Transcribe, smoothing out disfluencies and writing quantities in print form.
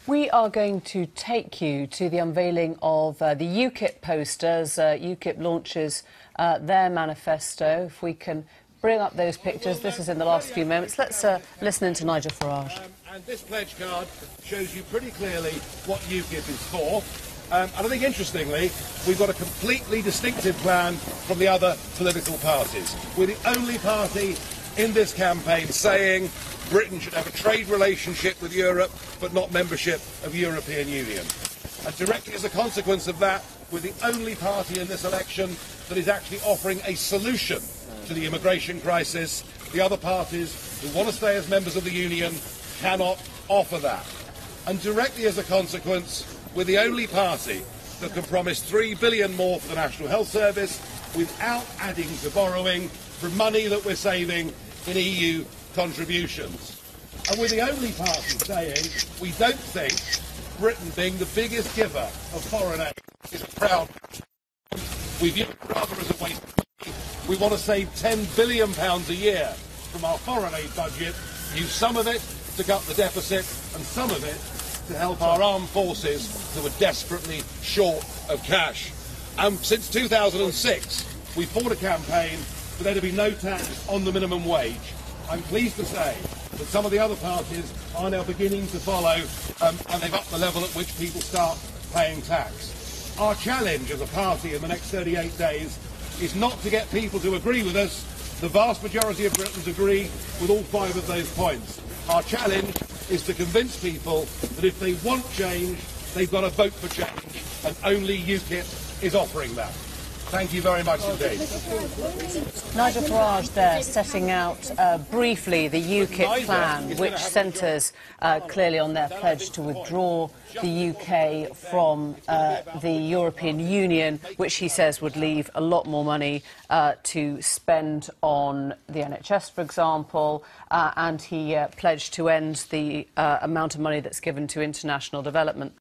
We are going to take you to the unveiling of the UKIP posters. UKIP launches their manifesto. If we can bring up those pictures, this is in the last few moments. Let's listen in to Nigel Farage. And this pledge card shows you pretty clearly what UKIP is for. And I think, interestingly, we've got a completely distinctive plan from the other political parties. We're the only party in this campaign saying Britain should have a trade relationship with Europe, but not membership of the European Union. And directly as a consequence of that, we're the only party in this election that is actually offering a solution to the immigration crisis. The other parties who want to stay as members of the Union cannot offer that. And directly as a consequence, we're the only party that can promise £3 billion more for the National Health Service without adding to borrowing from money that we're saving in EU contributions. And we're the only party saying we don't think Britain, being the biggest giver of foreign aid, is proud. We view it rather as a waste of money. We want to save £10 billion a year from our foreign aid budget, use some of it to cut the deficit and some of it to help our armed forces who are desperately short of cash. And since 2006, we fought a campaign for there to be no tax on the minimum wage. I'm pleased to say that some of the other parties are now beginning to follow, and they've upped the level at which people start paying tax. Our challenge as a party in the next 38 days is not to get people to agree with us. The vast majority of Britons agree with all 5 of those points. Our challenge is to convince people that if they want change, they've got to vote for change, and only UKIP is offering that. Thank you very much indeed. Nigel Farage there setting out briefly the UKIP plan, which centres clearly on their pledge to withdraw the UK from the European Union, which he says would leave a lot more money to spend on the NHS, for example, and he pledged to end the amount of money that's given to international development.